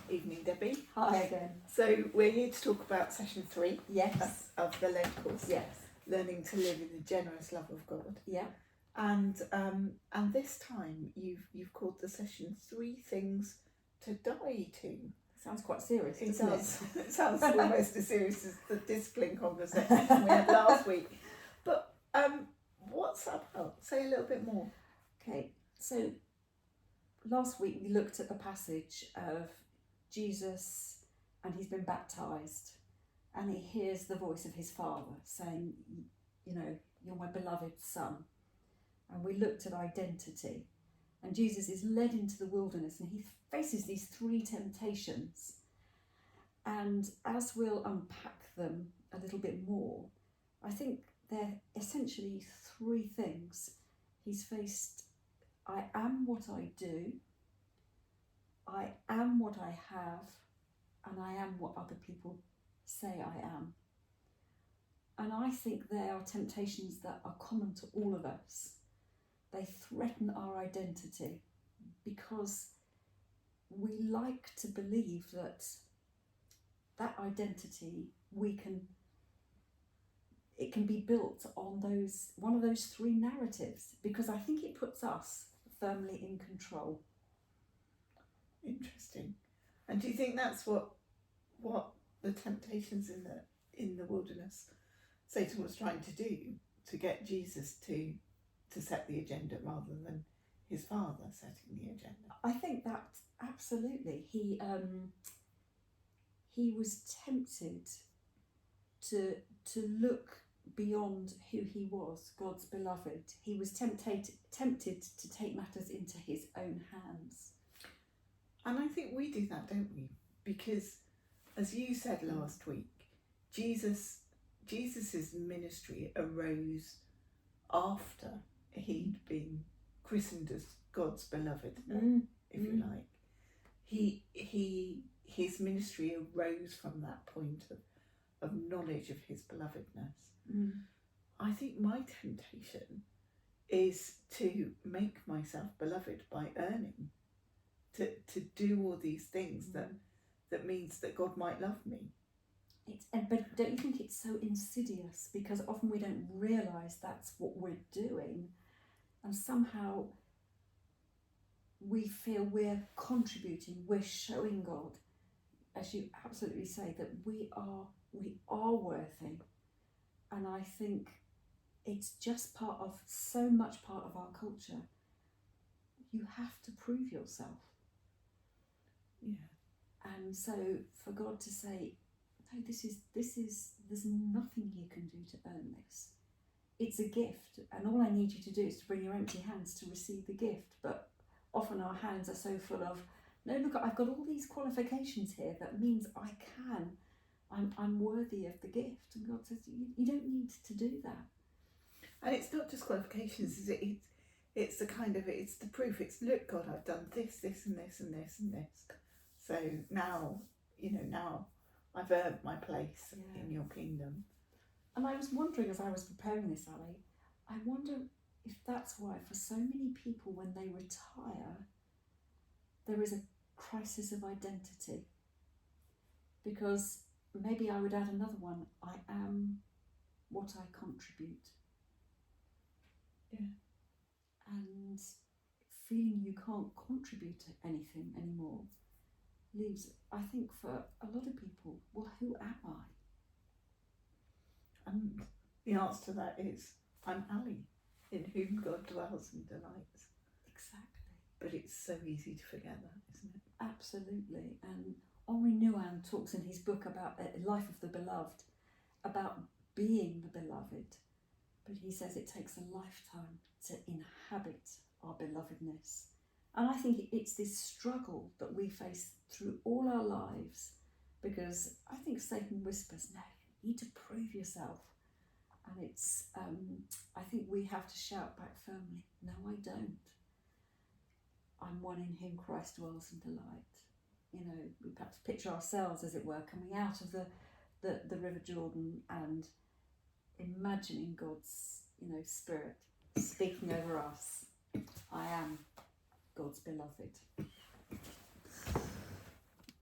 Evening, Debbie. Hi again. So we're here to talk about session 3 Yes. of the Lent Course. Yes. Learning to live in the generous love of God. Yeah. And this time you've called the session 3 Things to Die To. Sounds quite serious, It doesn't does. It sounds almost as serious as the discipline conversation we had last week. But what's that about? Say a little bit more. Okay, so last week we looked at the passage of Jesus, and he's been baptised, and he hears the voice of his Father saying, you know, you're my beloved Son. And we looked at identity, and Jesus is led into the wilderness and he faces these 3 temptations. And as we'll unpack them a little bit more, I think they're essentially 3 things. He's faced, I am what I do, I am what I have, and I am what other people say I am. And I think they are temptations that are common to all of us. They threaten our identity because we like to believe that identity it can be built on one of those 3 narratives, because I think it puts us firmly in control. Interesting. And do you think that's what the temptations in the wilderness Satan was trying to do, to get Jesus to set the agenda rather than his Father setting the agenda? I think that absolutely. He was tempted to look beyond who he was, God's beloved. He was tempted to take matters into his own hands. And I think we do that, don't we? Because, as you said last week, Jesus's ministry arose after he'd been christened as God's beloved, if you like. His ministry arose from that point of knowledge of his belovedness. I think my temptation is to make myself beloved by earning, to do all these things that means that God might love me. But don't you think it's so insidious? Because often we don't realise that's what we're doing, and somehow we feel we're contributing, we're showing God, as you absolutely say, that we are worthy. And I think it's just so much part of our culture. You have to prove yourself. Yeah. And so for God to say, no, there's nothing you can do to earn this. It's a gift, and all I need you to do is to bring your empty hands to receive the gift. But often our hands are so full of, no, look, I've got all these qualifications here. That means I'm worthy of the gift. And God says, you don't need to do that. And it's not just qualifications, is it? It's it's the proof. It's, look, God, I've done this, this, and this, and this, and this. So now I've earned my place in your kingdom. And I was wondering, as I was preparing this, Ali, I wonder if that's why for so many people when they retire, there is a crisis of identity. Because maybe I would add another one, I am what I contribute. Yeah. And feeling you can't contribute to anything anymore leaves, I think, for a lot of people, well, who am I? And the answer to that is, I'm Ali, in whom God dwells and delights. Exactly. But it's so easy to forget that, isn't it? Absolutely. And Henri Nouwen talks in his book about Life of the Beloved, about being the beloved. But he says it takes a lifetime to inhabit our belovedness. And I think it's this struggle that we face through all our lives, because I think Satan whispers, no, you need to prove yourself. And it's, I think we have to shout back firmly, no, I don't. I'm one in whom Christ dwells and delights. You know, we perhaps picture ourselves, as it were, coming out of the River Jordan and imagining God's, Spirit speaking over us. I am God's beloved.